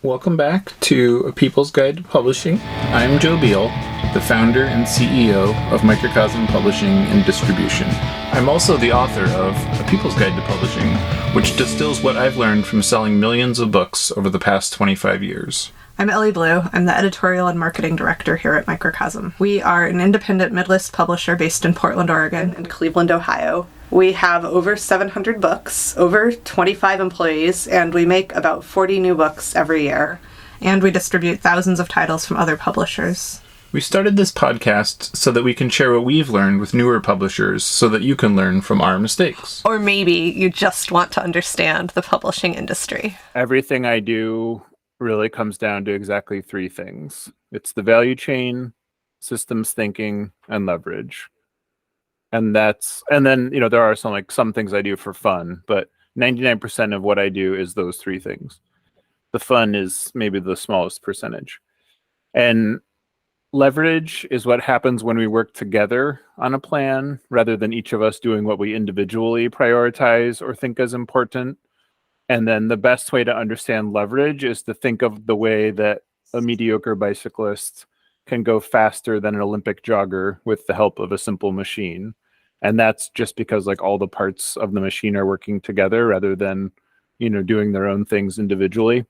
Welcome back to A People's Guide to Publishing. I'm Joe Beal, the founder and CEO of Microcosm Publishing and Distribution. I'm also the author of A People's Guide to Publishing, which distills what I've learned from selling millions of books over the past 25 years. I'm Ellie Blue. I'm the editorial and marketing director here at Microcosm. We are an independent mid-list publisher based in Portland, Oregon, and Cleveland, Ohio. We have over 700 books, over 25 employees, and we make about 40 new books every year. And we distribute thousands of titles from other publishers. We started this podcast so that we can share what we've learned with newer publishers so that you can learn from our mistakes. Or maybe you just want to understand the publishing industry. Everything I do really comes down to exactly three things. It's the value chain, systems thinking, and leverage. And then, there are some things I do for fun, but 99% of what I do is those three things. The fun is maybe the smallest percentage. And leverage is what happens when we work together on a plan rather than each of us doing what we individually prioritize or think is important. And then the best way to understand leverage is to think of the way that a mediocre bicyclist can go faster than an Olympic jogger with the help of a simple machine. And that's just because all the parts of the machine are working together rather than, doing their own things individually.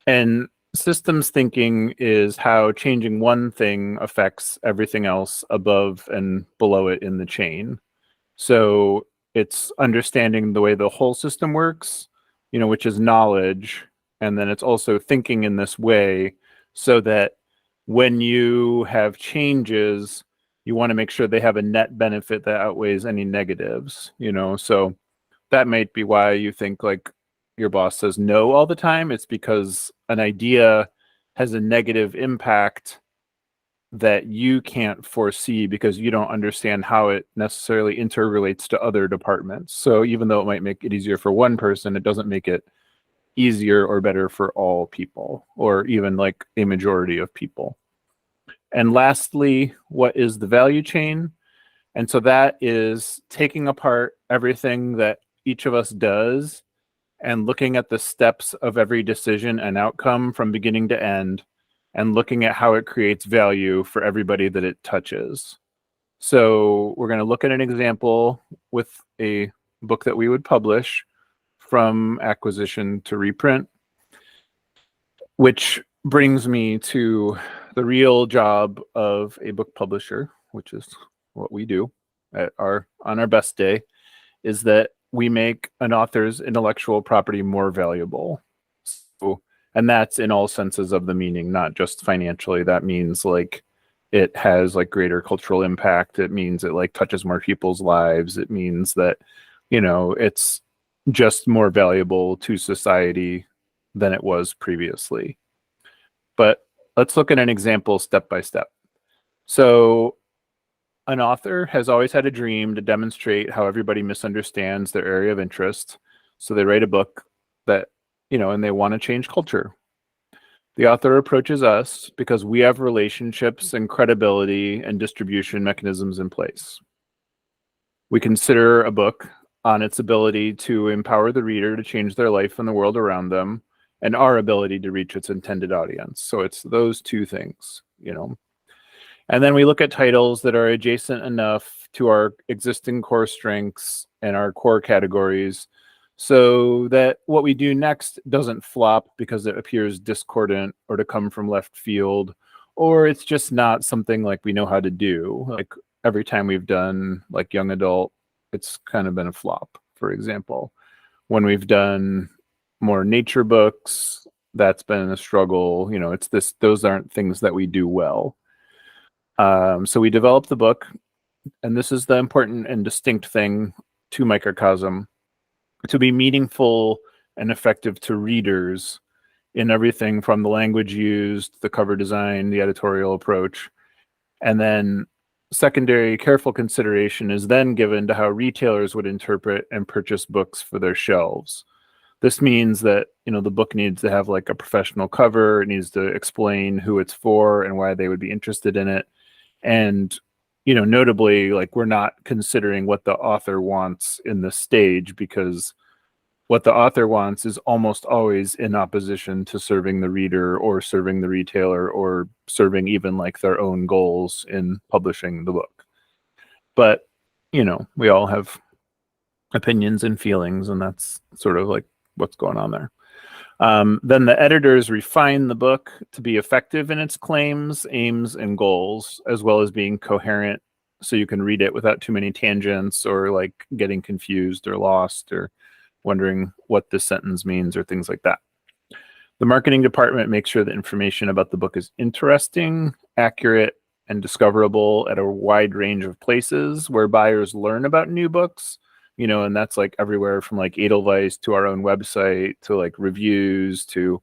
And systems thinking is how changing one thing affects everything else above and below it in the chain. So it's understanding the way the whole system works, which is knowledge. And then it's also thinking in this way so that when you have changes, you want to make sure they have a net benefit that outweighs any negatives, So that might be why you think your boss says no all the time. It's because an idea has a negative impact that you can't foresee because you don't understand how it necessarily interrelates to other departments. So even though it might make it easier for one person, it doesn't make it easier or better for all people, or even a majority of people. And lastly, what is the value chain? And so that is taking apart everything that each of us does and looking at the steps of every decision and outcome from beginning to end, and looking at how it creates value for everybody that it touches. So we're going to look at an example with a book that we would publish from acquisition to reprint, which brings me to the real job of a book publisher, which is what we do on our best day, is that we make an author's intellectual property more valuable. And that's in all senses of the meaning, not just financially. That means it has greater cultural impact. It means it touches more people's lives. It means that, it's just more valuable to society than it was previously. But let's look at an example step by step. So an author has always had a dream to demonstrate how everybody misunderstands their area of interest. So they write a book that and they want to change culture. The author approaches us because we have relationships and credibility and distribution mechanisms in place. We consider a book on its ability to empower the reader to change their life and the world around them, and our ability to reach its intended audience. So it's those two things, And then we look at titles that are adjacent enough to our existing core strengths and our core categories, so that what we do next doesn't flop because it appears discordant or to come from left field, or it's just not something we know how to do. Every time we've done young adult, it's kind of been a flop, for example. When we've done more nature books, that's been a struggle. Those aren't things that we do well. So we developed the book, and this is the important and distinct thing to Microcosm: to be meaningful and effective to readers in everything from the language used, the cover design, the editorial approach. And then secondary careful consideration is then given to how retailers would interpret and purchase books for their shelves. This means that, the book needs to have a professional cover. It needs to explain who it's for and why they would be interested in it. And notably, we're not considering what the author wants in this stage, because what the author wants is almost always in opposition to serving the reader or serving the retailer or serving even like their own goals in publishing the book. But, we all have opinions and feelings, and that's sort of like what's going on there. Then the editors refine the book to be effective in its claims, aims, and goals, as well as being coherent so you can read it without too many tangents or like getting confused or lost or wondering what this sentence means or things like that. The marketing department makes sure the information about the book is interesting, accurate, and discoverable at a wide range of places where buyers learn about new books, and that's like everywhere from like Edelweiss to our own website to like reviews to,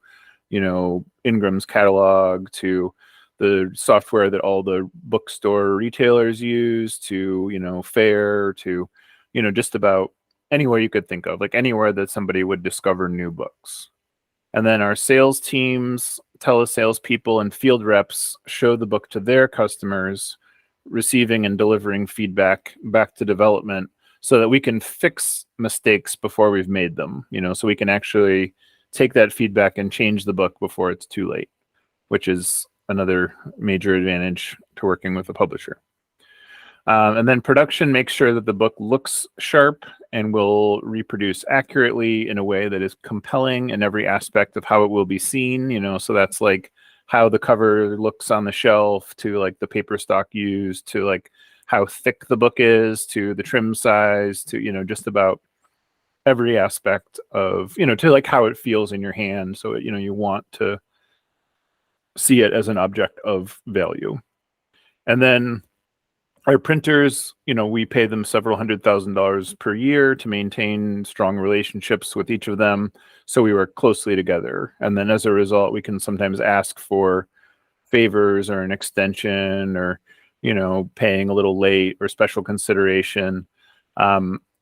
Ingram's catalog to the software that all the bookstore retailers use to, Fair to, just about anywhere you could think of, like anywhere that somebody would discover new books. And then our sales teams, telesalespeople, and field reps show the book to their customers, receiving and delivering feedback back to development so that we can fix mistakes before we've made them, so we can actually take that feedback and change the book before it's too late, which is another major advantage to working with a publisher. And then production makes sure that the book looks sharp and will reproduce accurately in a way that is compelling in every aspect of how it will be seen, so that's like how the cover looks on the shelf to like the paper stock used to like how thick the book is to the trim size to, just about every aspect of, to like how it feels in your hand. So, you want to see it as an object of value. And then our printers, we pay them several $100,000 per year to maintain strong relationships with each of them. So we work closely together. And then as a result, we can sometimes ask for favors or an extension or, paying a little late or special consideration.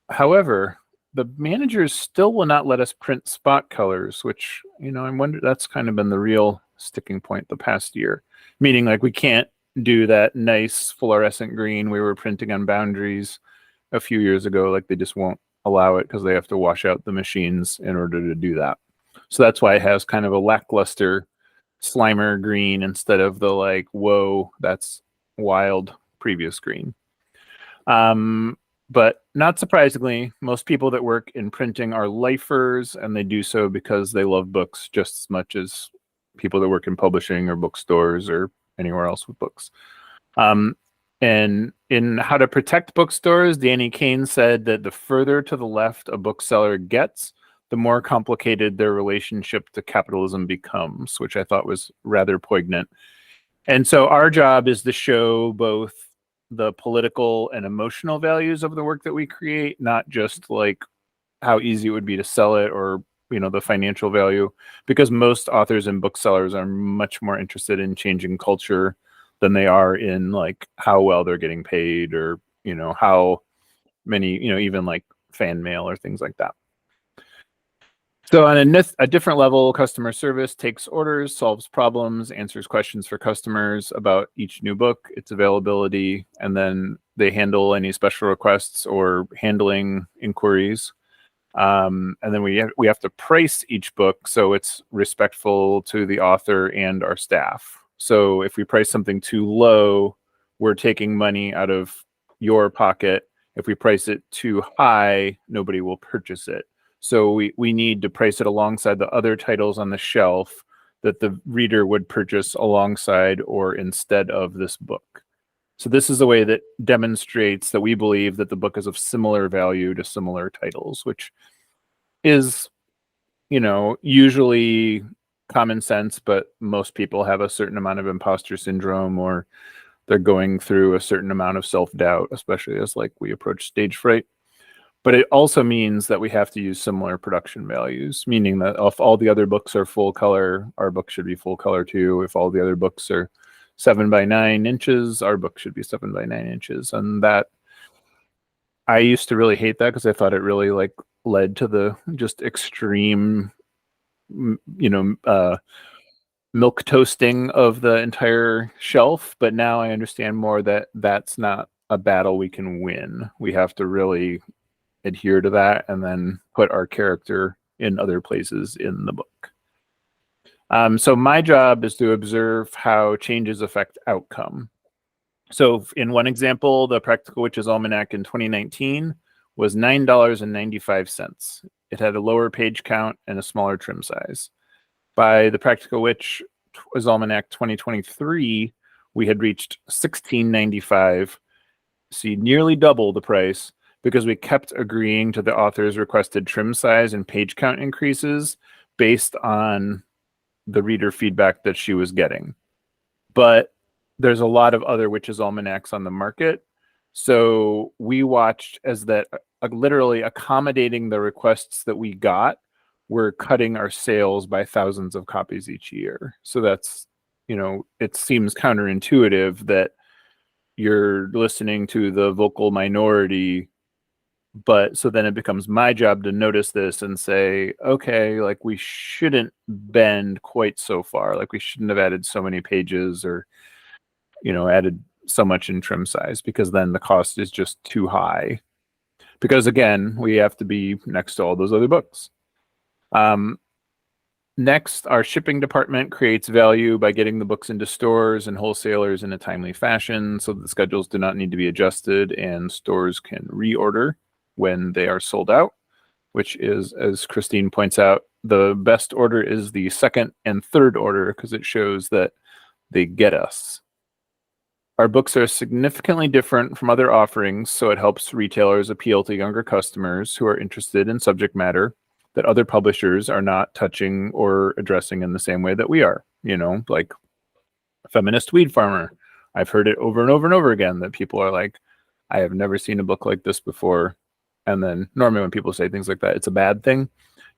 However, the managers still will not let us print spot colors, which, I wonder, that's kind of been the real sticking point the past year, meaning like we can't do that nice fluorescent green we were printing on Boundaries a few years ago. Like they just won't allow it because they have to wash out the machines in order to do that. So that's why it has kind of a lackluster Slimer green instead of the like, whoa, that's wild previous green. But not surprisingly, most people that work in printing are lifers, and they do so because they love books just as much as people that work in publishing or bookstores or anywhere else with books. And in How to Protect Bookstores, Danny Kane said that the further to the left a bookseller gets, the more complicated their relationship to capitalism becomes, which I thought was rather poignant. And so our job is to show both the political and emotional values of the work that we create, not just like how easy it would be to sell it or the financial value, because most authors and booksellers are much more interested in changing culture than they are in like how well they're getting paid or how many even like fan mail or things like that. So on a different level, customer service takes orders, solves problems, answers questions for customers about each new book, its availability, and then they handle any special requests or handling inquiries. And then we have to price each book so it's respectful to the author and our staff. So if we price something too low, we're taking money out of your pocket. If we price it too high, nobody will purchase it. So we need to price it alongside the other titles on the shelf that the reader would purchase alongside or instead of this book. So this is a way that demonstrates that we believe that the book is of similar value to similar titles, which is, usually common sense, but most people have a certain amount of imposter syndrome or they're going through a certain amount of self-doubt, especially as like we approach stage fright. But it also means that we have to use similar production values, meaning that if all the other books are full color, our book should be full color too. If all the other books are 7 by 9 inches, our book should be 7 by 9 inches. And that, I used to really hate that because I thought it really like led to the just extreme, milk toasting of the entire shelf. But now I understand more that that's not a battle we can win. We have to really adhere to that and then put our character in other places in the book. So my job is to observe how changes affect outcome. So in one example, the Practical Witch's Almanac in 2019 was $9.95. It had a lower page count and a smaller trim size. By the Practical Witch's Almanac 2023, we had reached $16.95, see nearly double the price, because we kept agreeing to the author's requested trim size and page count increases based on the reader feedback that she was getting. But there's a lot of other witches' almanacs on the market. So we watched as that literally accommodating the requests that we got, we're cutting our sales by thousands of copies each year. So that's, it seems counterintuitive that you're listening to the vocal minority, but so then it becomes my job to notice this and say, okay, like we shouldn't bend quite so far. Like we shouldn't have added so many pages or, added so much in trim size, because then the cost is just too high. Because again, we have to be next to all those other books. Next, our shipping department creates value by getting the books into stores and wholesalers in a timely fashion so that the schedules do not need to be adjusted and stores can reorder when they are sold out, which is, as Christine points out, the best order is the second and third order because it shows that they get us. Our books are significantly different from other offerings, so it helps retailers appeal to younger customers who are interested in subject matter that other publishers are not touching or addressing in the same way that we are. Like Feminist Weed Farmer. I've heard it over and over and over again that people are like, I have never seen a book like this before. And then normally when people say things like that, it's a bad thing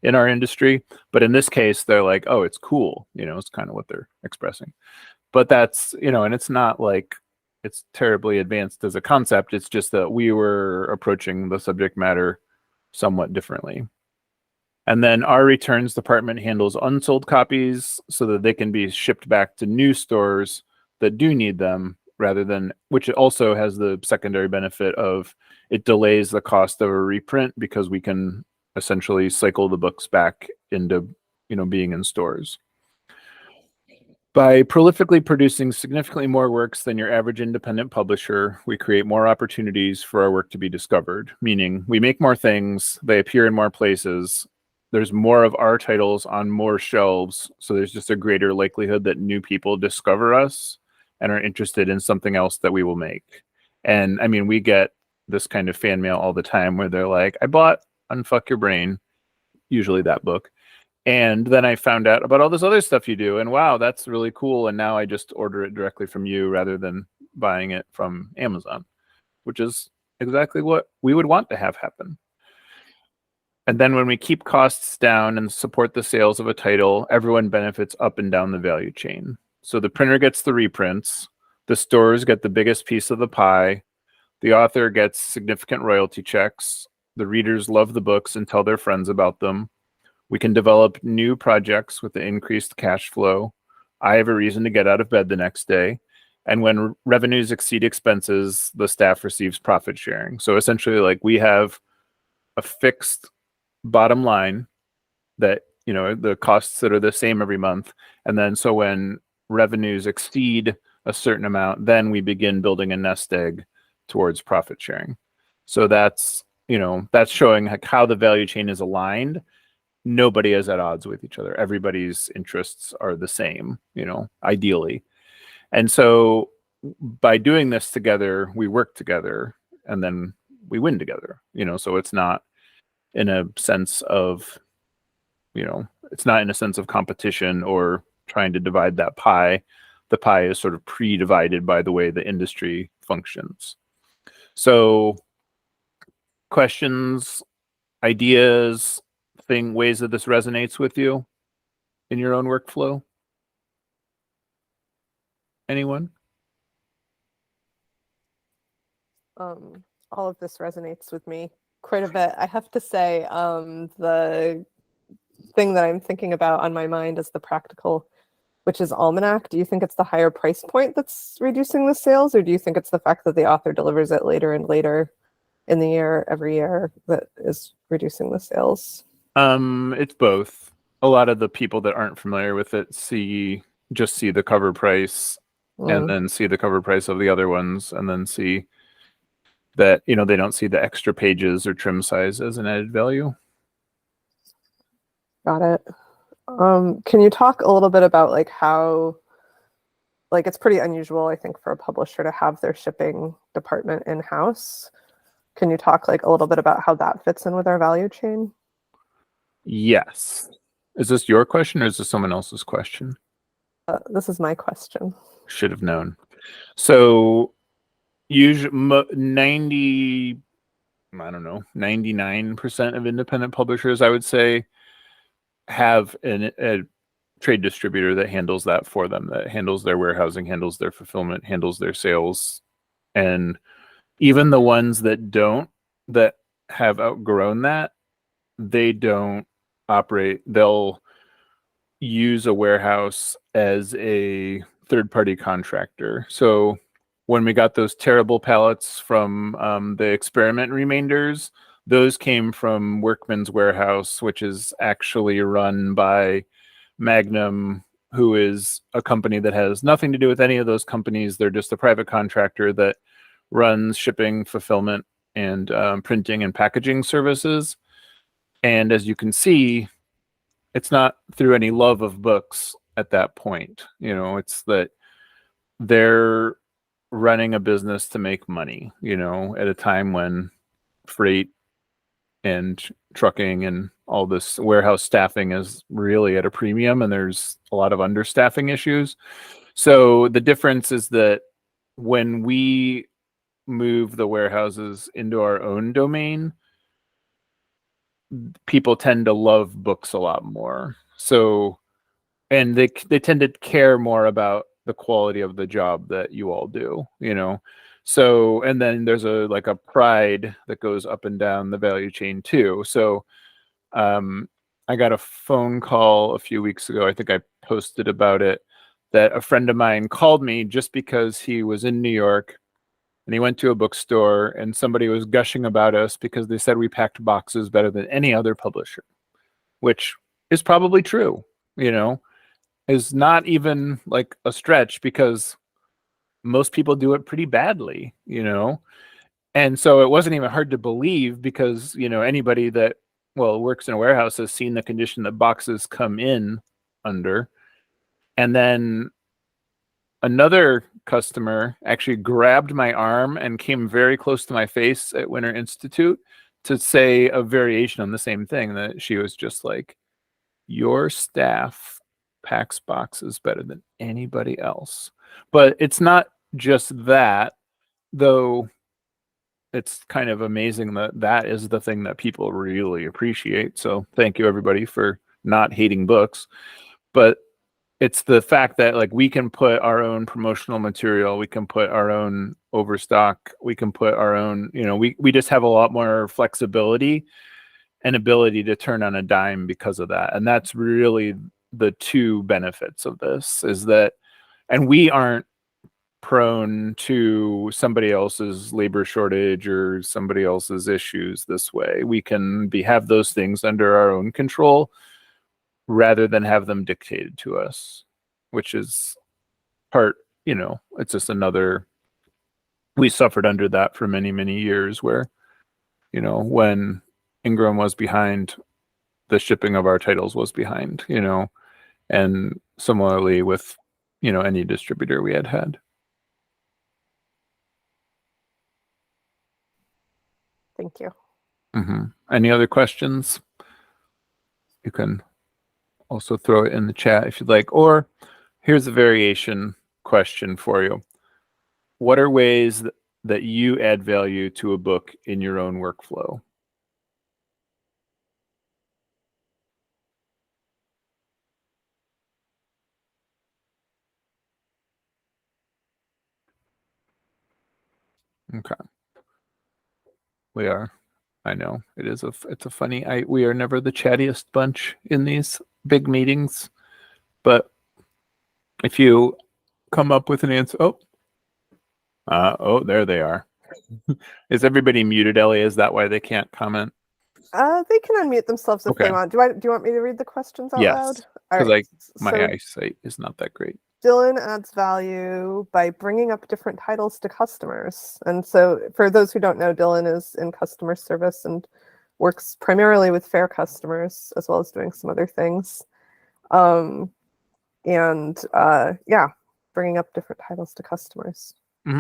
in our industry. But in this case, they're like, oh, it's cool. It's kind of what they're expressing. But that's, and it's not like it's terribly advanced as a concept. It's just that we were approaching the subject matter somewhat differently. And then our returns department handles unsold copies so that they can be shipped back to new stores that do need them, rather than, which also has the secondary benefit of it delays the cost of a reprint because we can essentially cycle the books back into, being in stores. By prolifically producing significantly more works than your average independent publisher, we create more opportunities for our work to be discovered, meaning we make more things, they appear in more places, there's more of our titles on more shelves, so there's just a greater likelihood that new people discover us and are interested in something else that we will make. And I mean, we get this kind of fan mail all the time where they're like, I bought Unfuck Your Brain, usually that book, and then I found out about all this other stuff you do, and wow, that's really cool, and now I just order it directly from you rather than buying it from Amazon, which is exactly what we would want to have happen. And then when we keep costs down and support the sales of a title, everyone benefits up and down the value chain. So the printer gets the reprints, the stores get the biggest piece of the pie, the author gets significant royalty checks, the readers love the books and tell their friends about them. We can develop new projects with the increased cash flow. I have a reason to get out of bed the next day. And when revenues exceed expenses, the staff receives profit sharing. So essentially, like, we have a fixed bottom line that, the costs that are the same every month. And then so when revenues exceed a certain amount, then we begin building a nest egg towards profit sharing. So that's, that's showing how the value chain is aligned. Nobody is at odds with each other. Everybody's interests are the same, ideally. And so by doing this together, we work together and then we win together, so it's not in a sense of, it's not in a sense of competition or trying to divide that pie. The pie is sort of pre-divided by the way the industry functions. So questions, ideas, ways that this resonates with you in your own workflow? Anyone? All of this resonates with me quite a bit. I have to say, the thing that I'm thinking about on my mind is the Practical Witch's Almanac. Do you think it's the higher price point that's reducing the sales, or do you think it's the fact that the author delivers it later and later in the year every year that is reducing the sales? It's both. A lot of the people that aren't familiar with it just see the cover price and then see the cover price of the other ones and then see that, they don't see the extra pages or trim size as an added value. Got it. Can you talk a little bit about like how, like it's pretty unusual, I think, for a publisher to have their shipping department in-house. Can you talk like a little bit about how that fits in with our value chain? Yes. Is this your question or is this someone else's question? This is my question. Should have known. So usually 99% of independent publishers, I would say, have a trade distributor that handles that for them, that handles their warehousing, handles their fulfillment, handles their sales. And even the ones that have outgrown that, they don't operate. They'll use a warehouse as a third-party contractor. So when we got those terrible pallets from the experiment remainders, those came from Workman's warehouse, which is actually run by Magnum, who is a company that has nothing to do with any of those companies. They're just a private contractor that runs shipping, fulfillment, and printing and packaging services. And as you can see, it's not through any love of books at that point. It's that they're running a business to make money, at a time when freight and trucking and all this warehouse staffing is really at a premium and there's a lot of understaffing issues. So the difference is that when we move the warehouses into our own domain, people tend to love books a lot more. So, and they tend to care more about the quality of the job that you all do, So, and then there's a pride that goes up and down the value chain too. So, I got a phone call a few weeks ago. I think I posted about it, that a friend of mine called me just because he was in New York and he went to a bookstore and somebody was gushing about us because they said we packed boxes better than any other publisher, which is probably true, is not even like a stretch because most people do it pretty badly, And so it wasn't even hard to believe because, anybody that, works in a warehouse has seen the condition that boxes come in under. And then another customer actually grabbed my arm and came very close to my face at Winter Institute to say a variation on the same thing, that she was just like, your staff packs boxes better than anybody else. But it's not just that, though. It's kind of amazing that is the thing that people really appreciate. So thank you everybody for not hating books. But it's the fact that we can put our own promotional material, we can put our own overstock, we can put our own, we just have a lot more flexibility and ability to turn on a dime because of that. And that's really the two benefits of this, is that, and we aren't prone to somebody else's labor shortage or somebody else's issues this way. We can have those things under our own control rather than have them dictated to us, which is part, it's just another, we suffered under that for many, many years where, when Ingram was behind, the shipping of our titles was behind, and similarly with, any distributor we had. Thank you. Mm-hmm. Any other questions? You can also throw it in the chat if you'd like, or here's a variation question for you. What are ways that you add value to a book in your own workflow? Okay. We are. I know it's a funny. We are never the chattiest bunch in these big meetings, but if you come up with an answer, oh, there they are. Is everybody muted, Ellie? Is that why they can't comment? They can unmute themselves if they Okay. want. Do you want me to read the questions out loud? Yes, All because right. my So eyesight is not that great. Dylan adds value by bringing up different titles to customers. And so for those who don't know, Dylan is in customer service and works primarily with fair customers as well as doing some other things. Yeah, bringing up different titles to customers.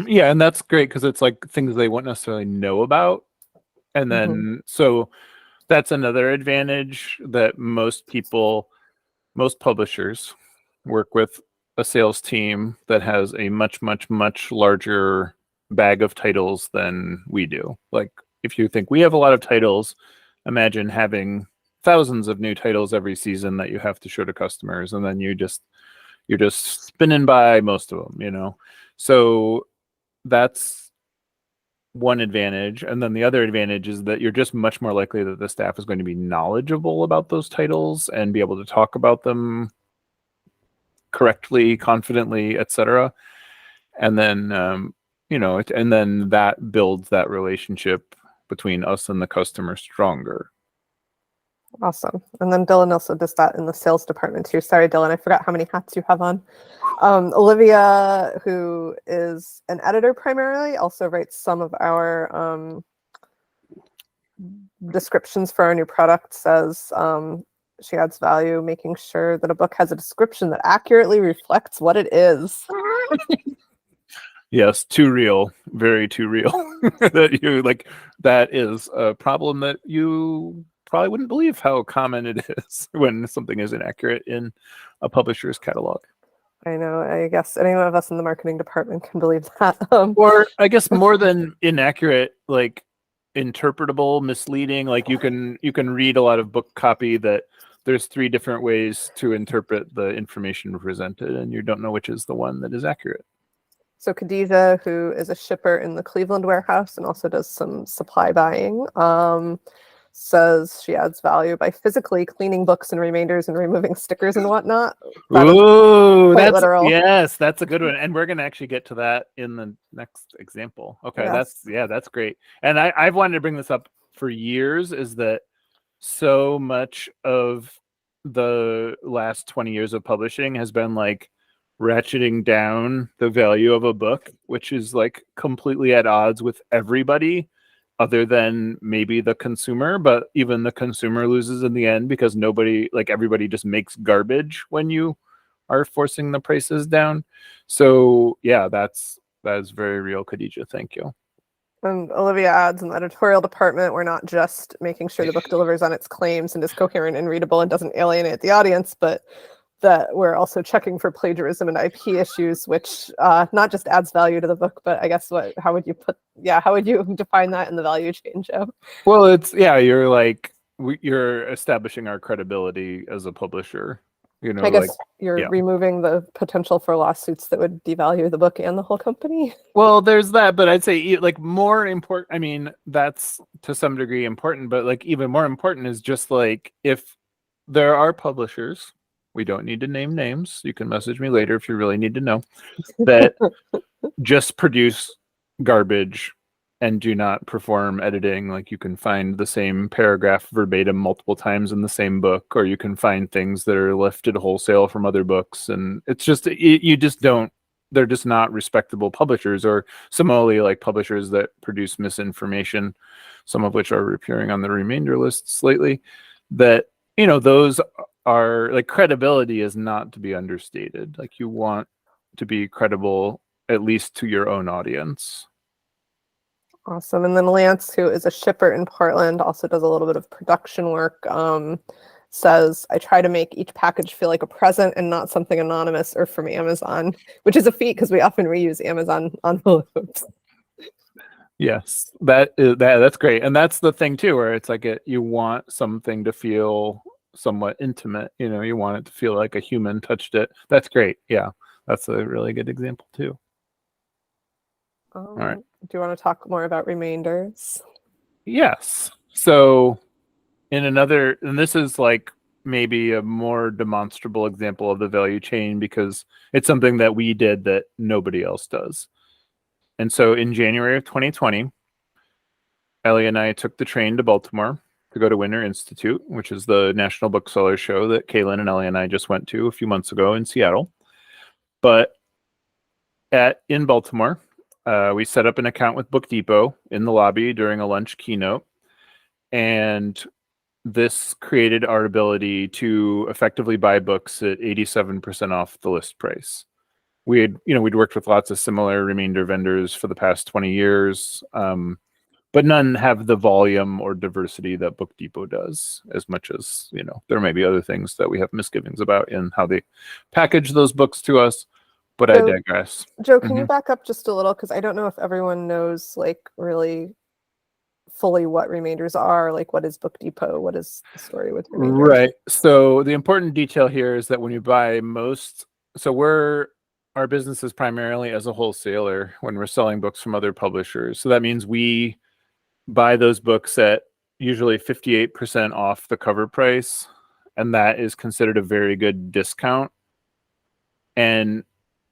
Yeah, and that's great because it's like things they won't necessarily know about. And then, so that's another advantage that most publishers work with a sales team that has a much, much, much larger bag of titles than we do. Like, if you think we have a lot of titles, imagine having thousands of new titles every season that you have to show to customers, and then you're just spinning by most of them. So that's one advantage. And then the other advantage is that you're just much more likely that the staff is going to be knowledgeable about those titles and be able to talk about them correctly, confidently, etc. And then and then that builds that relationship between us and the customer stronger. Awesome. And then Dylan also does that in the sales department too. Sorry, Dylan, I forgot how many hats you have on. Olivia, who is an editor primarily, also writes some of our descriptions for our new product. Says she adds value making sure that a book has a description that accurately reflects what it is. Yes, too real, very too real. That is a problem that you probably wouldn't believe how common it is when something is inaccurate in a publisher's catalog. I know. I guess any one of us in the marketing department can believe that. Or I guess more than inaccurate, like interpretable, misleading. Like you can read a lot of book copy that there's 3 different ways to interpret the information presented, and you don't know which is the one that is accurate. So Khadija, who is a shipper in the Cleveland warehouse and also does some supply buying, says she adds value by physically cleaning books and remainders and removing stickers and whatnot. Ooh, that's literal. Yes, that's a good one. And we're going to actually get to that in the next example. Okay, Yes. that's great. And I've wanted to bring this up for years, is that so much of the last 20 years of publishing has been like ratcheting down the value of a book, which is like completely at odds with everybody other than maybe the consumer. But even the consumer loses in the end because everybody just makes garbage when you are forcing the prices down. So yeah, that is very real, Khadija. Thank you. And Olivia adds, in the editorial department, we're not just making sure the book delivers on its claims and is coherent and readable and doesn't alienate the audience, but that we're also checking for plagiarism and IP issues, which not just adds value to the book, but I guess how would you define that in the value chain, Joe? Well, you're establishing our credibility as a publisher. I guess you're removing the potential for lawsuits that would devalue the book and the whole company. Well, there's that, but I'd say like more important. I mean, that's to some degree important, but like even more important is just like if there are publishers, we don't need to name names. You can message me later if you really need to know, that just produce garbage and do not perform editing. Like you can find the same paragraph verbatim multiple times in the same book, or you can find things that are lifted wholesale from other books. And it's just, they're just not respectable publishers. Or similarly, like publishers that produce misinformation, some of which are appearing on the remainder lists lately, that, those are like, credibility is not to be understated. Like you want to be credible, at least to your own audience. Awesome. And then Lance, who is a shipper in Portland, also does a little bit of production work, says, I try to make each package feel like a present and not something anonymous or from Amazon, which is a feat because we often reuse Amazon envelopes. Yes, that's great. And that's the thing too, where it's like you want something to feel somewhat intimate. You want it to feel like a human touched it. That's great. Yeah, that's a really good example too. All right. Do you want to talk more about remainders? Yes. So and this is like maybe a more demonstrable example of the value chain because it's something that we did that nobody else does. And so in January of 2020, Ellie and I took the train to Baltimore to go to Winter Institute, which is the National Bookseller show that Kaylin and Ellie and I just went to a few months ago in Seattle. But in Baltimore, we set up an account with Book Depot in the lobby during a lunch keynote. And this created our ability to effectively buy books at 87% off the list price. We'd worked with lots of similar remainder vendors for the past 20 years, but none have the volume or diversity that Book Depot does, as much as, there may be other things that we have misgivings about in how they package those books to us, but I digress. Joe, can you back up just a little? Because I don't know if everyone knows, like, really fully what remainders are. Like, what is Book Depot? What is the story with remainders? Right. So the important detail here is that when you buy our business is primarily as a wholesaler when we're selling books from other publishers. So that means we buy those books at usually 58% off the cover price, and that is considered a very good discount. And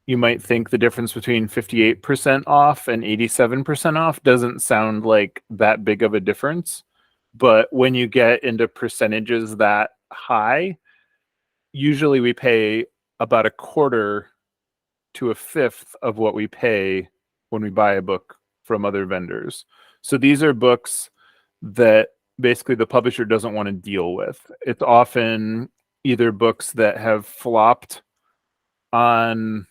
you might think the difference between 58% off and 87% off doesn't sound like that big of a difference. But when you get into percentages that high, usually we pay about a quarter to a fifth of what we pay when we buy a book from other vendors. So these are books that basically the publisher doesn't want to deal with. It's often either books that have flopped on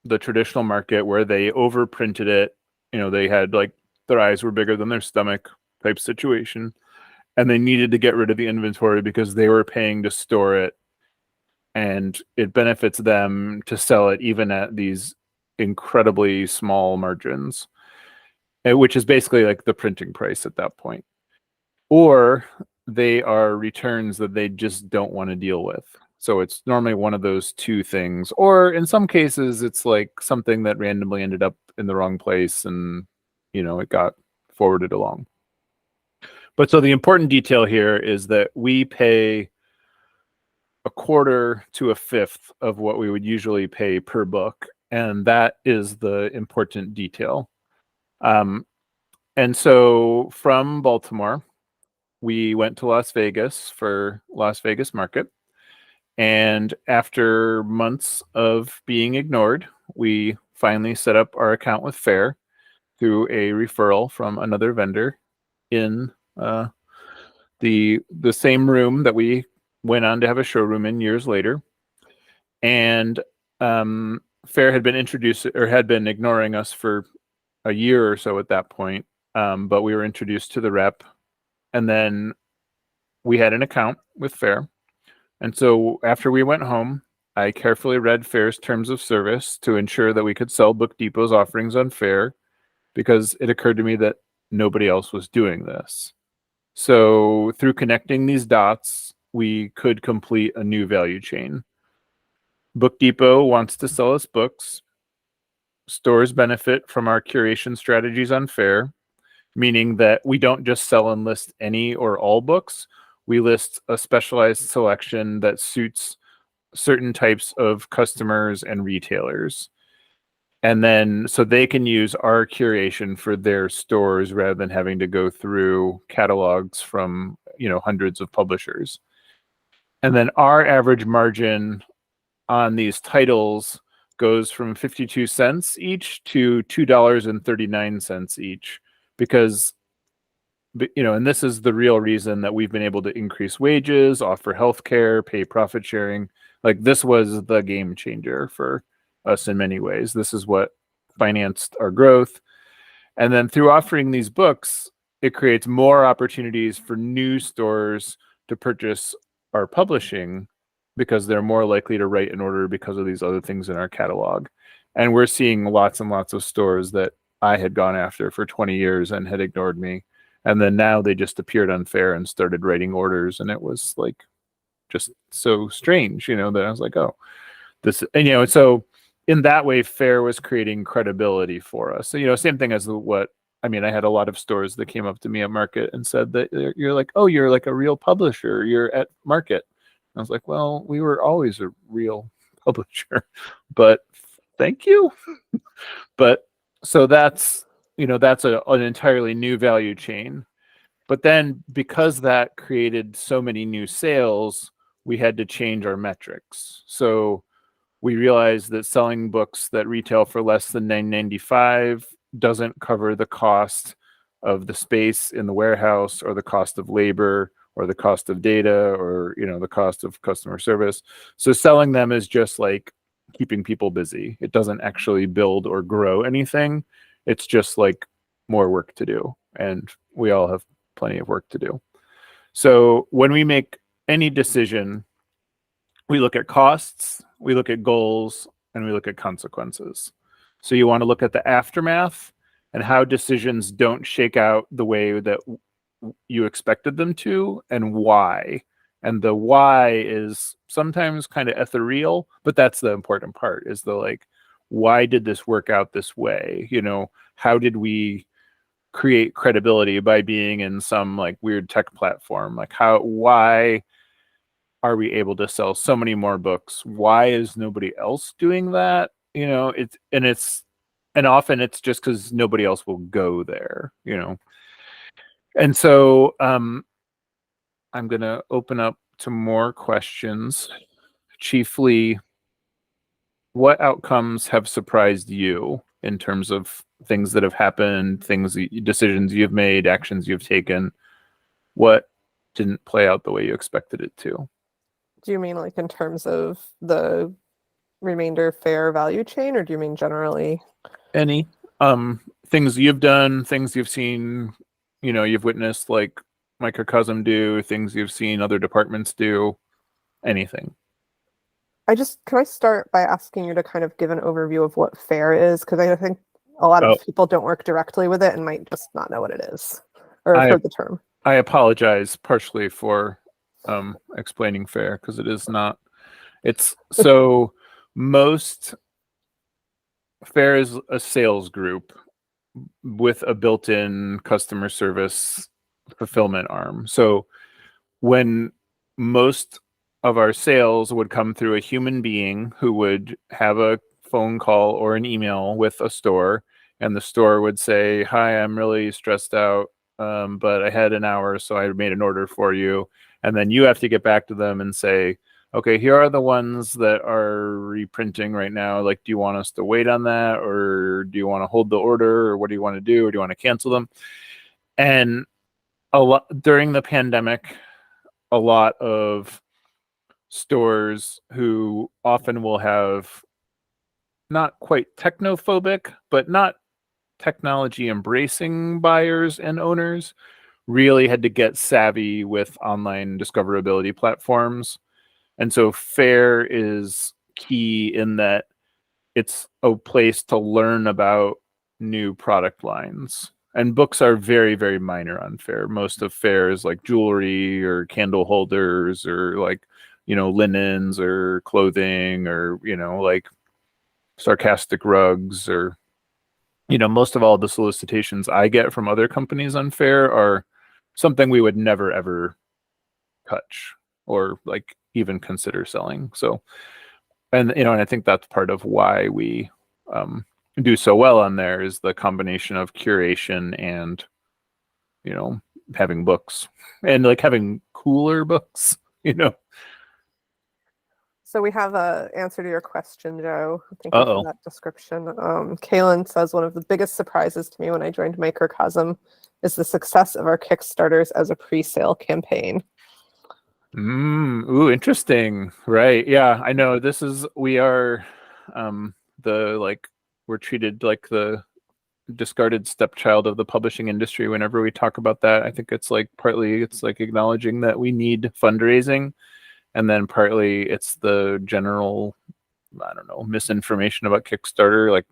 the traditional market where they overprinted it. They had, like, their eyes were bigger than their stomach type situation, and they needed to get rid of the inventory because they were paying to store it, and it benefits them to sell it even at these incredibly small margins, which is basically like the printing price at that point. Or they are returns that they just don't want to deal with. So it's normally one of those two things. Or in some cases, it's like something that randomly ended up in the wrong place and, it got forwarded along. But so the important detail here is that we pay a quarter to a fifth of what we would usually pay per book. And that is the important detail. And so from Baltimore, we went to Las Vegas for Las Vegas Market. And after months of being ignored, we finally set up our account with Fair through a referral from another vendor in the same room that we went on to have a showroom in years later. And Fair had been ignoring us for a year or so at that point, but we were introduced to the rep, and then we had an account with Fair. And so after we went home, I carefully read Fair's terms of service to ensure that we could sell Book Depot's offerings on Fair, because it occurred to me that nobody else was doing this. So through connecting these dots, we could complete a new value chain. Book Depot wants to sell us books. Stores benefit from our curation strategies on Fair, meaning that we don't just sell and list any or all books. We list a specialized selection that suits certain types of customers and retailers. And then so they can use our curation for their stores rather than having to go through catalogs from, hundreds of publishers. And then our average margin on these titles goes from 52 cents each to $2.39 each, because and this is the real reason that we've been able to increase wages, offer healthcare, pay profit sharing. Like, this was the game changer for us in many ways. This is what financed our growth. And then through offering these books, it creates more opportunities for new stores to purchase our publishing, because they're more likely to write an order because of these other things in our catalog. And we're seeing lots and lots of stores that I had gone after for 20 years and had ignored me. And then now they just appeared on Fair and started writing orders. And it was like just so strange, that I was like, oh, this, and, so in that way, Fair was creating credibility for us. So, same thing as I had a lot of stores that came up to me at Market and said that you're like, oh, you're like a real publisher. You're at Market. I was like, well, we were always a real publisher, but thank you. But So that's an entirely new value chain. But then because that created so many new sales, we had to change our metrics. So we realized that selling books that retail for less than $9.95 doesn't cover the cost of the space in the warehouse, or the cost of labor, or the cost of data, or the cost of customer service. So selling them is just like keeping people busy. It doesn't actually build or grow anything. It's just like more work to do, and we all have plenty of work to do. So when we make any decision, we look at costs, we look at goals, and we look at consequences. So you want to look at the aftermath and how decisions don't shake out the way that you expected them to, and why. And the why is sometimes kind of ethereal, but that's the important part, is the like, why did this work out this way? How did we create credibility by being in some like weird tech platform? Like why are we able to sell so many more books? Why is nobody else doing that? And often it's just because nobody else will go there, And so I'm going to open up to more questions. Chiefly, what outcomes have surprised you in terms of things that have happened, decisions you've made, actions you've taken? What didn't play out the way you expected it to? Do you mean like in terms of the remainder fair value chain, or do you mean generally? Any things you've done, things you've seen, you've witnessed, like Microcosm do, things you've seen other departments do, anything. Can I start by asking you to kind of give an overview of what FAIR is? Because I think a lot of people don't work directly with it and might just not know what it is, or have heard the term. I apologize partially for explaining FAIR, because it is not. It's so most FAIR is a sales group with a built-in customer service fulfillment arm. So when most of our sales would come through a human being who would have a phone call or an email with a store, and the store would say, "Hi, I'm really stressed out, but I had an hour, so I made an order for you." And then you have to get back to them and say, "Okay, here are the ones that are reprinting right now. Like, do you want us to wait on that, or do you want to hold the order, or what do you want to do, or do you want to cancel them?" And a lot during the pandemic, a lot of stores who often will have not quite technophobic, but not technology embracing buyers and owners really had to get savvy with online discoverability platforms. And so FAIR is key in that it's a place to learn about new product lines. And books are very, very minor on FAIR. Most of FAIR is like jewelry or candle holders, or like, linens or clothing, or, like sarcastic rugs, or, most of all the solicitations I get from other companies on FAIR are something we would never, ever touch or like even consider selling. So, and I think that's part of why we do so well on there, is the combination of curation and having books, and like having cooler books. So we have an answer to your question, Joe. Thank you for that description. Kaylin says, one of the biggest surprises to me when I joined Microcosm is the success of our Kickstarters as a pre-sale campaign. Ooh, interesting. Right. Yeah, I know. We are we're treated like the discarded stepchild of the publishing industry whenever we talk about that. I think it's like partly it's like acknowledging that we need fundraising, and then partly it's the general, I don't know, misinformation about Kickstarter. Like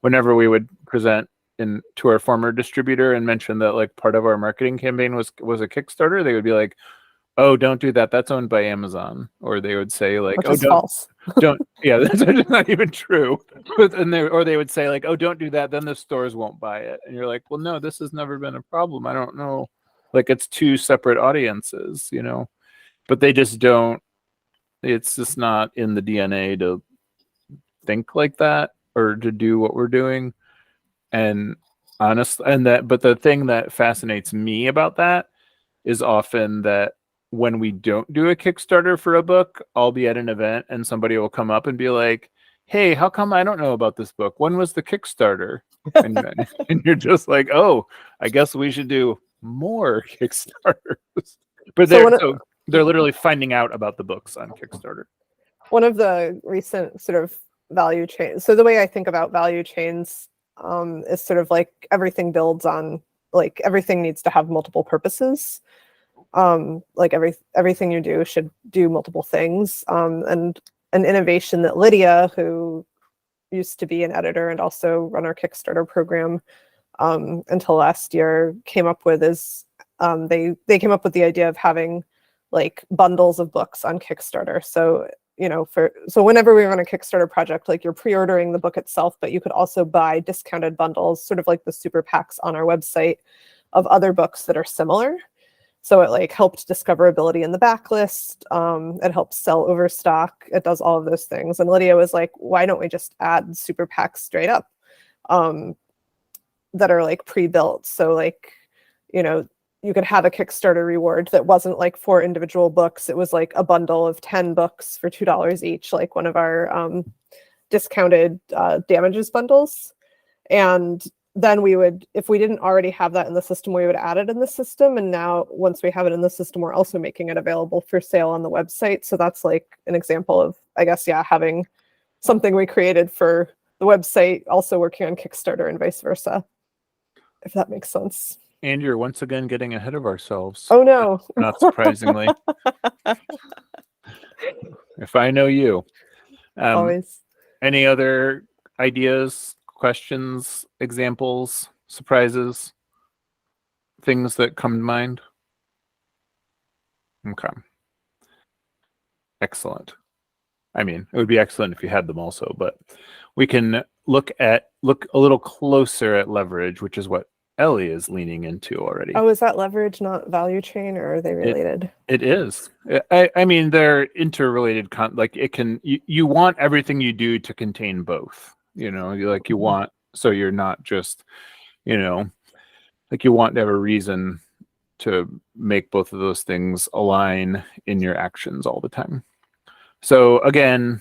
whenever we would present to our former distributor and mention that like part of our marketing campaign was a Kickstarter, they would be like, "Oh, don't do that. That's owned by Amazon." Or they would say like, "Oh, false. Don't. Yeah, that's not even true." Or they would say like, "Oh, don't do that. Then the stores won't buy it." And you're like, "Well, no, this has never been a problem. I don't know. Like, it's two separate audiences, but they just don't. It's just not in the DNA to think like that or to do what we're doing." And but the thing that fascinates me about that is often that when we don't do a Kickstarter for a book, I'll be at an event and somebody will come up and be like, "Hey, how come I don't know about this book? When was the Kickstarter?" And, and you're just like, "Oh, I guess we should do more Kickstarters." But they're literally finding out about the books on Kickstarter. One of the recent sort of value chains. So the way I think about value chains is sort of like everything builds on, like everything needs to have multiple purposes. Like everything you do should do multiple things. And an innovation that Lydia, who used to be an editor and also run our Kickstarter program until last year, came up with is they came up with the idea of having like bundles of books on Kickstarter. So so whenever we run a Kickstarter project, like you're pre-ordering the book itself, but you could also buy discounted bundles, sort of like the super packs on our website, of other books that are similar. So it like helped discoverability in the backlist. It helps sell overstock. It does all of those things. And Lydia was like, why don't we just add super packs straight up that are like pre-built? So like, you could have a Kickstarter reward that wasn't like 4 individual books. It was like a bundle of 10 books for $2 each, like one of our discounted damages bundles. And then we would, if we didn't already have that in the system, we would add it in the system. And now once we have it in the system, we're also making it available for sale on the website. So that's like an example of, I guess, having something we created for the website also working on Kickstarter and vice versa, if that makes sense. And you're once again getting ahead of ourselves. Oh, no. Not surprisingly. If I know you. Always. Any other ideas, questions, examples, surprises, things that come to mind? Okay. Excellent. I mean, it would be excellent if you had them also, but we can look a little closer at leverage, which is what Ellie is leaning into already. Oh, is that leverage not value chain, or are they related? It is. I mean, they're interrelated. Like it can, you want everything you do to contain both, you want, so you're not just, like you want to have a reason to make both of those things align in your actions all the time. So again,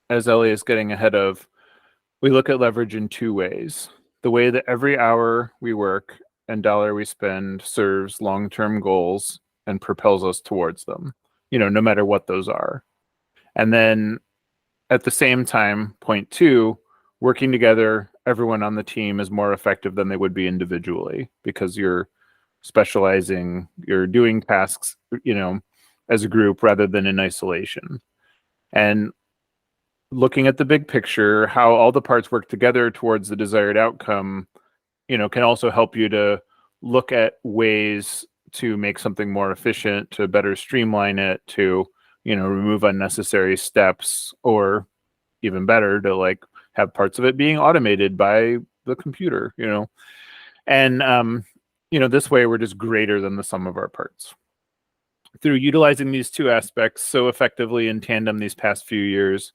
as Ellie is getting ahead of, we look at leverage in 2 ways. The way that every hour we work and dollar we spend serves long-term goals and propels us towards them, no matter what those are. And then at the same time, point 2, working together, everyone on the team is more effective than they would be individually because you're specializing, you're doing tasks, as a group rather than in isolation. And looking at the big picture, how all the parts work together towards the desired outcome, can also help you to look at ways to make something more efficient, to better streamline it, to, remove unnecessary steps, or even better, to like have parts of it being automated by the computer, And, this way we're just greater than the sum of our parts. Through utilizing these 2 aspects so effectively in tandem these past few years,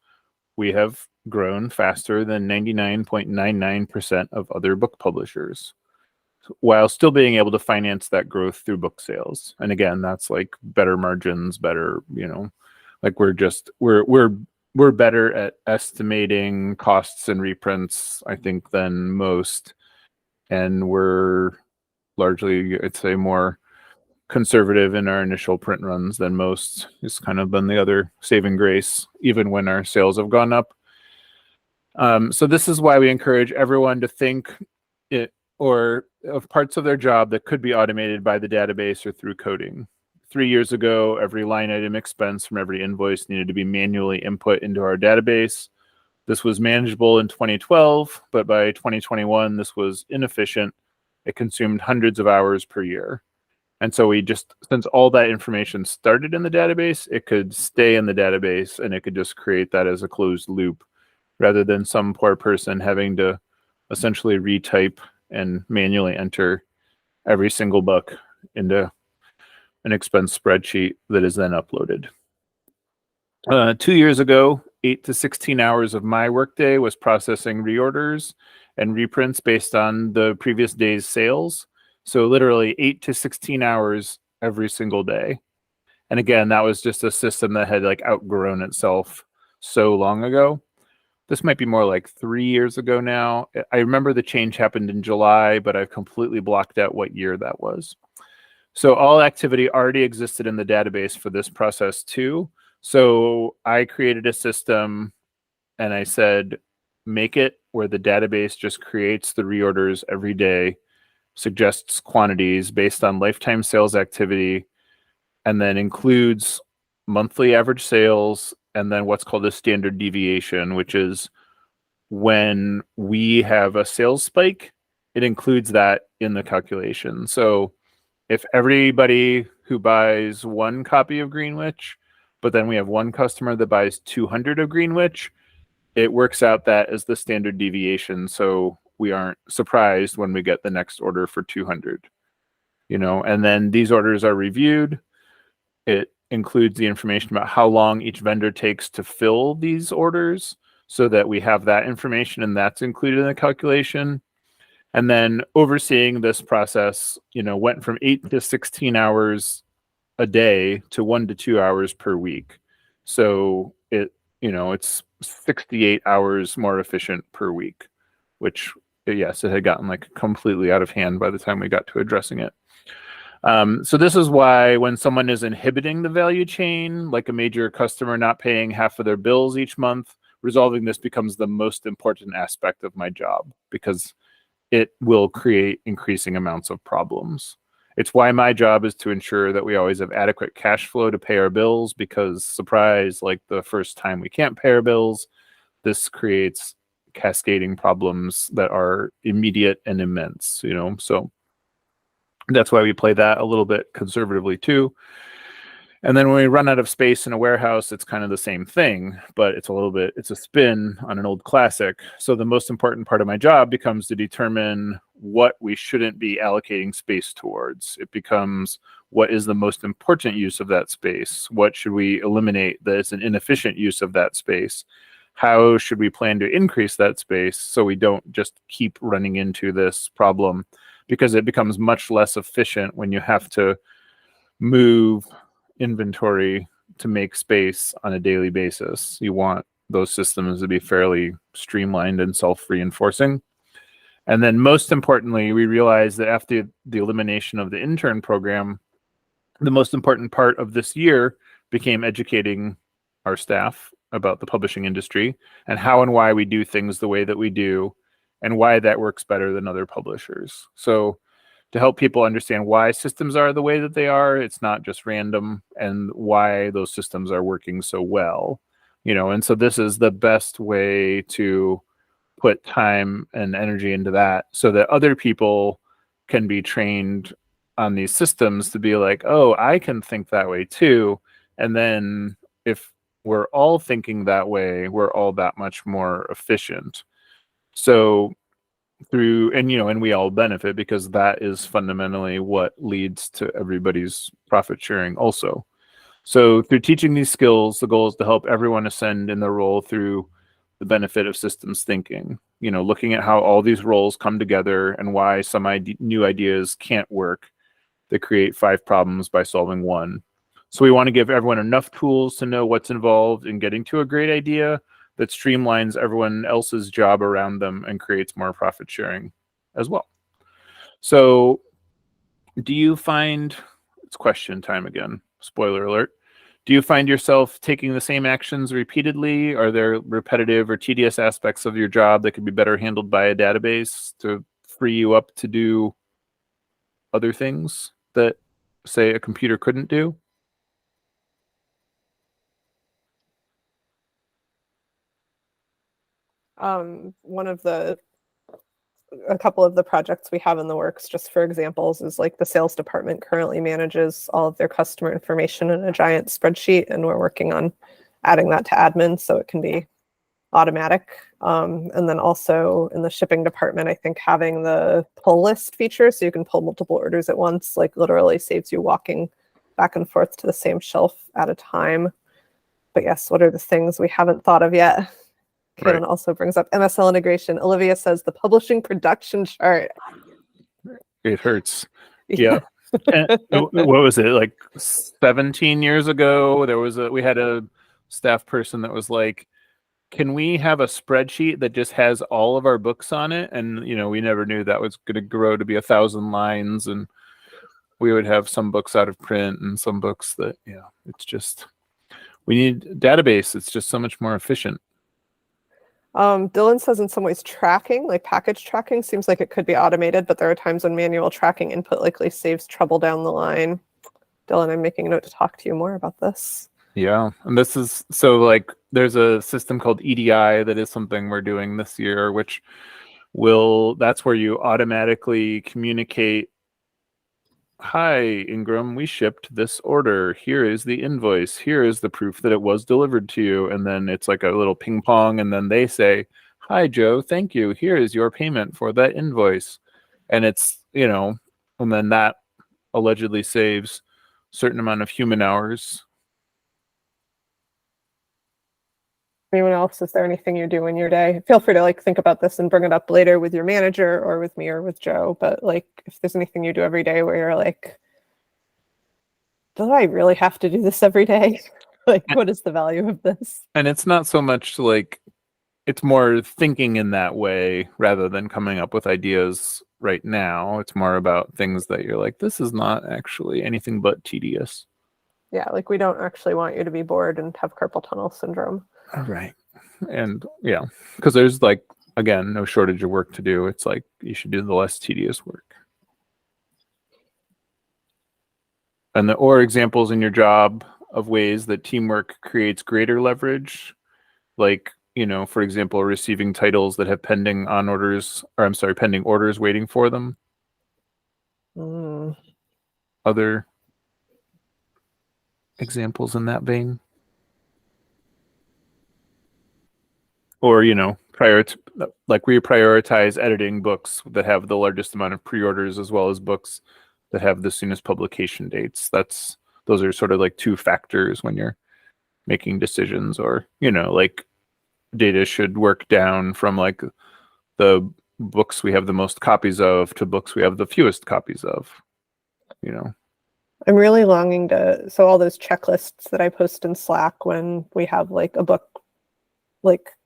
we have grown faster than 99.99% of other book publishers, while still being able to finance that growth through book sales. And again, that's like better margins, better, like we're better at estimating costs and reprints, I think, than most. And we're largely, I'd say, more conservative in our initial print runs than most. It's kind of been the other saving grace, even when our sales have gone up. So this is why we encourage everyone to think of parts of their job that could be automated by the database or through coding. 3 years ago, every line item expense from every invoice needed to be manually input into our database. This was manageable in 2012, but by 2021, this was inefficient. It consumed hundreds of hours per year. And so since all that information started in the database, it could stay in the database and it could just create that as a closed loop rather than some poor person having to essentially retype and manually enter every single book into an expense spreadsheet that is then uploaded. 2 years ago, 8 to 16 hours of my workday was processing reorders and reprints based on the previous day's sales. So literally 8 to 16 hours every single day. And again, that was just a system that had like outgrown itself so long ago. This might be more like 3 years ago now. I remember the change happened in July, but I've completely blocked out what year that was. So all activity already existed in the database for this process too. So I created a system and I said, make it where the database just creates the reorders every day, suggests quantities based on lifetime sales activity, and then includes monthly average sales, and then what's called a standard deviation, which is when we have a sales spike, it includes that in the calculation. So if everybody who buys one copy of Greenwich, but then we have one customer that buys 200 of Greenwich, it works out that as the standard deviation. So we aren't surprised when we get the next order for 200, and then these orders are reviewed. It includes the information about how long each vendor takes to fill these orders so that we have that information and that's included in the calculation. And then overseeing this process, went from 8 to 16 hours a day to 1 to 2 hours per week. So it's 68 hours more efficient per week, which, yes, it had gotten like completely out of hand by the time we got to addressing it. So this is why when someone is inhibiting the value chain, like a major customer not paying half of their bills each month, resolving this becomes the most important aspect of my job because it will create increasing amounts of problems. It's why my job is to ensure that we always have adequate cash flow to pay our bills because, surprise, like the first time we can't pay our bills, this creates cascading problems that are immediate and immense, so that's why we play that a little bit conservatively too. And then when we run out of space in a warehouse, it's kind of the same thing, but it's a spin on an old classic. So the most important part of my job becomes to determine what we shouldn't be allocating space towards. It becomes what is the most important use of that space? What should we eliminate that is an inefficient use of that space? How should we plan to increase that space so we don't just keep running into this problem? Because it becomes much less efficient when you have to move inventory to make space on a daily basis. You want those systems to be fairly streamlined and self-reinforcing. And then most importantly, we realized that after the elimination of the intern program, the most important part of this year became educating our staff about the publishing industry and how and why we do things the way that we do and why that works better than other publishers. So to help people understand why systems are the way that they are, it's not just random, and why those systems are working so well. And so this is the best way to put time and energy into that so that other people can be trained on these systems to be like, oh, I can think that way too. And then if we're all thinking that way, we're all that much more efficient. So and we all benefit because that is fundamentally what leads to everybody's profit sharing also. So through teaching these skills, the goal is to help everyone ascend in their role through the benefit of systems thinking, looking at how all these roles come together and why some new ideas can't work that create 5 problems by solving one. So we want to give everyone enough tools to know what's involved in getting to a great idea that streamlines everyone else's job around them and creates more profit sharing as well. So do you find, it's question time again, spoiler alert, do you find yourself taking the same actions repeatedly? Are there repetitive or tedious aspects of your job that could be better handled by a database to free you up to do other things that, say, a computer couldn't do? A couple of the projects we have in the works, just for examples, is like the sales department currently manages all of their customer information in a giant spreadsheet, and we're working on adding that to admin so it can be automatic. And then also in the shipping department, I think having the pull list feature, so you can pull multiple orders at once, like literally saves you walking back and forth to the same shelf at a time. But yes, what are the things we haven't thought of yet? Kaylin Right. also brings up MSL integration. Olivia says the publishing production chart. It hurts. Yeah. And what was it, like 17 years ago? We had a staff person that was like, can we have a spreadsheet that just has all of our books on it? And we never knew that was going to grow to be 1,000 lines, and we would have some books out of print and some books that, it's just, we need database. It's just so much more efficient. Dylan says in some ways tracking, like package tracking, seems like it could be automated, but there are times when manual tracking input likely saves trouble down the line. Dylan, I'm making a note to talk to you more about this. Yeah. And this is, so like there's a system called EDI that is something we're doing this year, which that's where you automatically communicate, hi, Ingram, we shipped this order. Here is the invoice. Here is the proof that it was delivered to you. And then it's like a little ping pong. And then they say, hi, Joe, thank you. Here is your payment for that invoice. And it's, and then that allegedly saves a certain amount of human hours. Anyone else? Is there anything you do in your day? Feel free to think about this and bring it up later with your manager or with me or with Joe. But if there's anything you do every day where you're like, do I really have to do this every day? What is the value of this? And it's not so much it's more thinking in that way rather than coming up with ideas right now. It's more about things that you're like, this is not actually anything but tedious. Yeah, we don't actually want you to be bored and have carpal tunnel syndrome. Right. And yeah, because there's again, no shortage of work to do. It's you should do the less tedious work. And or examples in your job of ways that teamwork creates greater leverage, for example, receiving titles that have pending orders waiting for them. Other examples in that vein? Or, we prioritize editing books that have the largest amount of pre-orders as well as books that have the soonest publication dates. Those are sort of two factors when you're making decisions, or, data should work down from the books we have the most copies of to books we have the fewest copies of, I'm really longing so all those checklists that I post in Slack when we have a book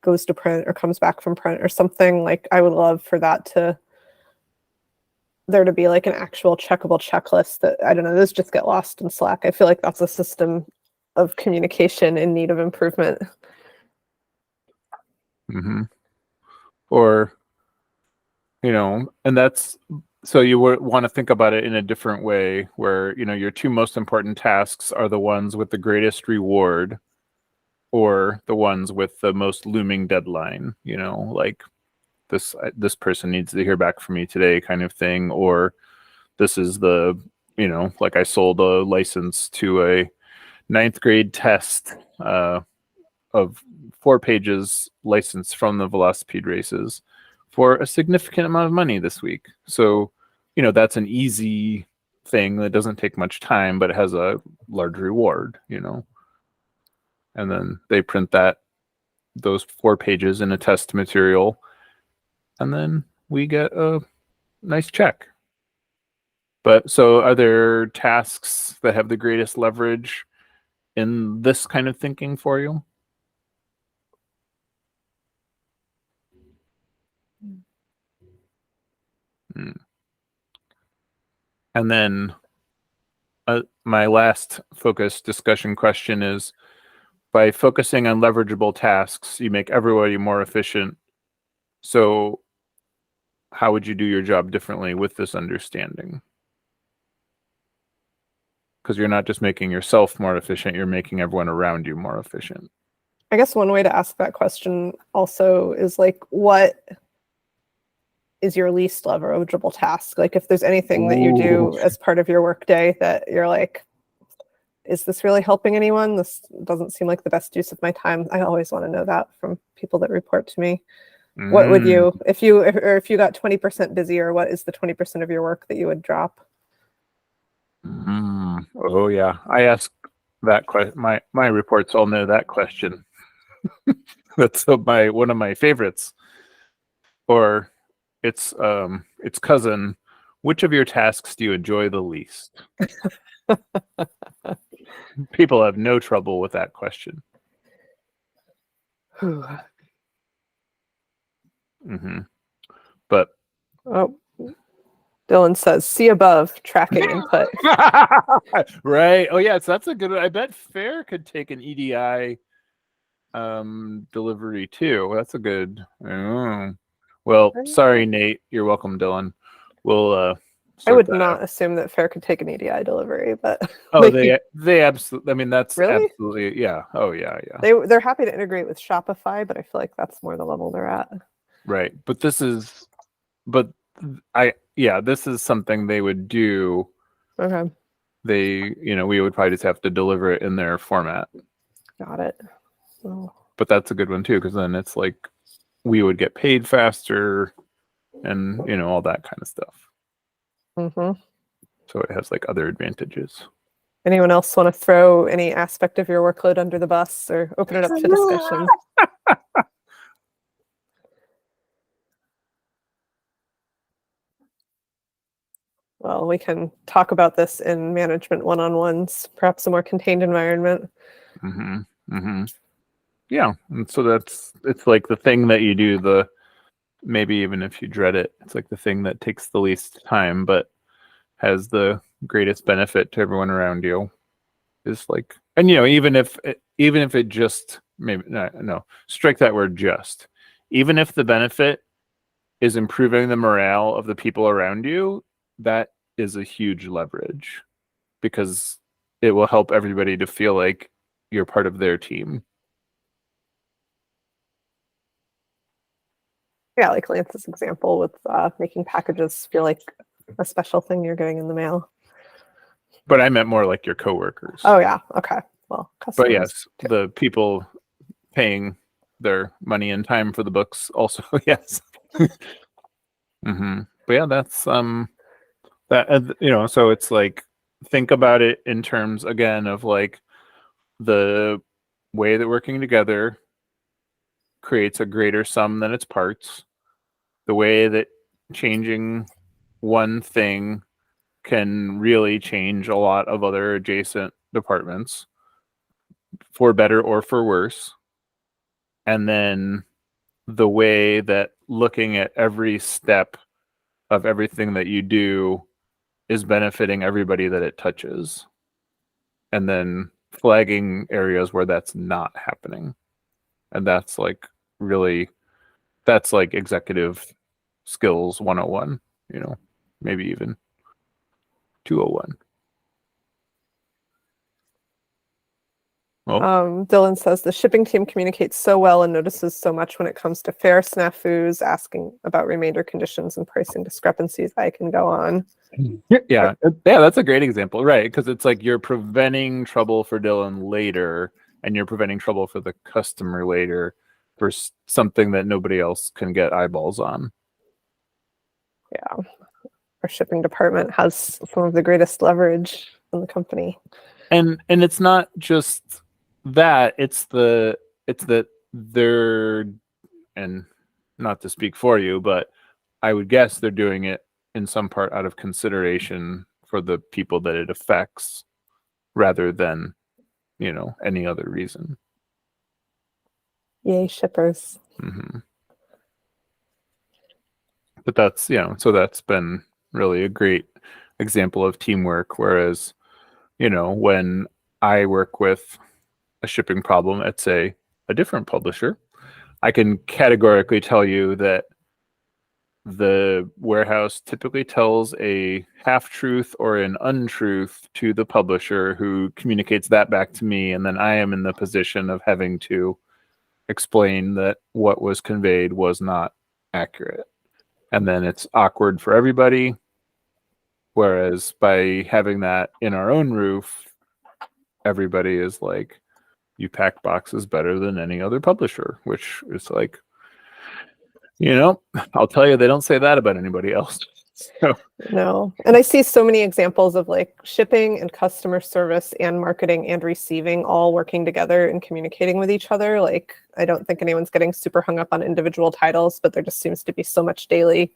goes to print or comes back from print or something, I would love for there to be an actual checkable checklist that, I don't know, those just get lost in Slack. I feel like that's a system of communication in need of improvement. Mm-hmm. Or, and that's, so you want to think about it in a different way where, your two most important tasks are the ones with the greatest reward or the ones with the most looming deadline, this person needs to hear back from me today kind of thing. Or this is the, I sold a license to a 9th grade test of 4 pages license from the Velocipede races for a significant amount of money this week. So, that's an easy thing that doesn't take much time, but it has a large reward, and then they print those 4 pages in a test material, and then we get a nice check. But so are there tasks that have the greatest leverage in this kind of thinking for you? And then my last focus discussion question is, by focusing on leverageable tasks, you make everybody more efficient. So how would you do your job differently with this understanding? Because you're not just making yourself more efficient, you're making everyone around you more efficient. I guess one way to ask that question also is what is your least leverageable task? If there's anything that you do as part of your workday that you're is this really helping anyone? This doesn't seem like the best use of my time. I always want to know that from people that report to me. What would you, if you got 20% busier, what is the 20% of your work that you would drop? Oh yeah, I ask that question. My reports all know that question. That's one of my favorites. Or its cousin. Which of your tasks do you enjoy the least? People have no trouble with that question. But Oh, Dylan says, see above, tracking input. right. Oh yeah, so that's a good one. I bet Fair could take an EDI delivery too. That's a good. Oh. Well, sorry, Nate. You're welcome, Dylan. We'll I would that not out. assume that Fair could take an EDI delivery, but Oh, they absolutely. I mean, that's really? absolutely, yeah. Oh yeah, yeah. They're happy to integrate with Shopify, but I feel like that's more the level they're at. Right, but this is something they would do. Okay. We would probably just have to deliver it in their format. Got it. Oh. But that's a good one too, because then it's like we would get paid faster, and all that kind of stuff. Mm-hmm. So it has like other advantages. Anyone else want to throw any aspect of your workload under the bus or open it up to discussion? Well, we can talk about this in management one-on-ones, perhaps a more contained environment. Mm-hmm. Mm-hmm. Yeah, and so it's like the thing that you do, maybe even if you dread it, it's like the thing that takes the least time but has the greatest benefit to everyone around you. Is like, and even if it just, maybe no, strike that word just. Even if the benefit is improving the morale of the people around you, that is a huge leverage, because it will help everybody to feel like you're part of their team. Yeah, like Lance's example with making packages feel like a special thing you're getting in the mail. But I meant more like your coworkers. Oh yeah, okay. Well, customers. But yes, the people paying their money and time for the books also, yes. Mm-hmm. But yeah, that's that so it's like, think about it in terms again of like the way that working together creates a greater sum than its parts, the way that changing one thing can really change a lot of other adjacent departments, for better or for worse, and then the way that looking at every step of everything that you do is benefiting everybody that it touches, and then flagging areas where that's not happening. And that's like executive skills 101, maybe even 201. Dylan says the shipping team communicates so well and notices so much when it comes to fare snafus, asking about remainder conditions and pricing discrepancies. I can go on. Yeah, that's a great example, right? Because it's like you're preventing trouble for Dylan later, and you're preventing trouble for the customer later, for something that nobody else can get eyeballs on. Yeah, our shipping department has some of the greatest leverage in the company. And it's not just that, it's that they're, and not to speak for you, but I would guess they're doing it in some part out of consideration for the people that it affects, rather than any other reason. Yay, shippers. Mm-hmm. But that's so that's been really a great example of teamwork. Whereas when I work with a shipping problem at, say, a different publisher, I can categorically tell you that the warehouse typically tells a half-truth or an untruth to the publisher, who communicates that back to me, and then I am in the position of having to explain that what was conveyed was not accurate. And then it's awkward for everybody. Whereas by having that in our own roof, everybody is like, you pack boxes better than any other publisher, which is like, I'll tell you, they don't say that about anybody else. So, No. And I see so many examples of like shipping and customer service and marketing and receiving all working together and communicating with each other. Like, I don't think anyone's getting super hung up on individual titles, but there just seems to be so much daily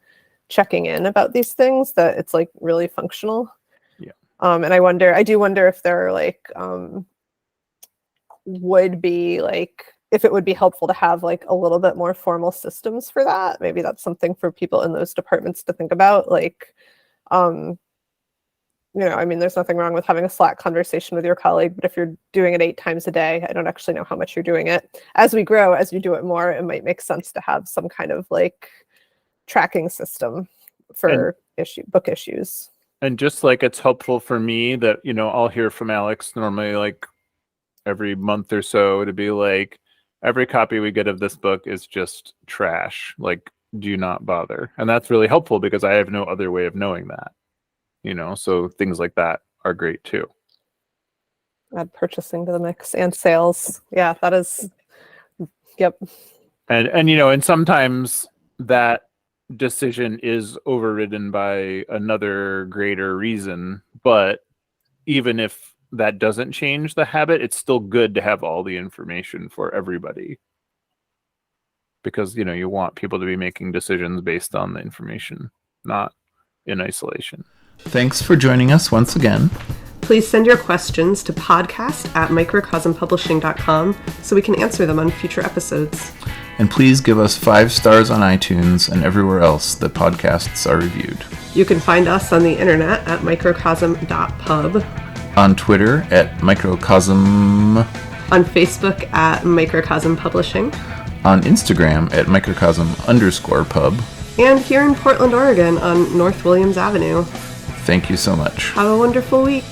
checking in about these things that it's like really functional. Yeah. And I do wonder if there are like, would be like, if it would be helpful to have like a little bit more formal systems for that. Maybe that's something for people in those departments to think about. Like, I mean, there's nothing wrong with having a Slack conversation with your colleague, but if you're doing it 8 times a day, I don't actually know how much you're doing it. As we grow, as you do it more, it might make sense to have some kind of like tracking system for book issues. And just like it's helpful for me that, I'll hear from Alex normally like every month or so to be like, every copy we get of this book is just trash. Like, do not bother. And that's really helpful because I have no other way of knowing that, so things like that are great too. Add purchasing to the mix and sales. Yeah, that is, yep. And sometimes that decision is overridden by another greater reason, but even if that doesn't change the habit, it's still good to have all the information for everybody, because you want people to be making decisions based on the information, not in isolation. Thanks for joining us once again. Please send your questions to podcast@microcosmpublishing.com so we can answer them on future episodes. And please give us 5 stars on iTunes and everywhere else that podcasts are reviewed. You can find us on the internet at microcosm.pub, on Twitter at Microcosm, on Facebook at Microcosm Publishing, on Instagram at Microcosm_pub, and here in Portland, Oregon on North Williams Avenue. Thank you so much. Have a wonderful week.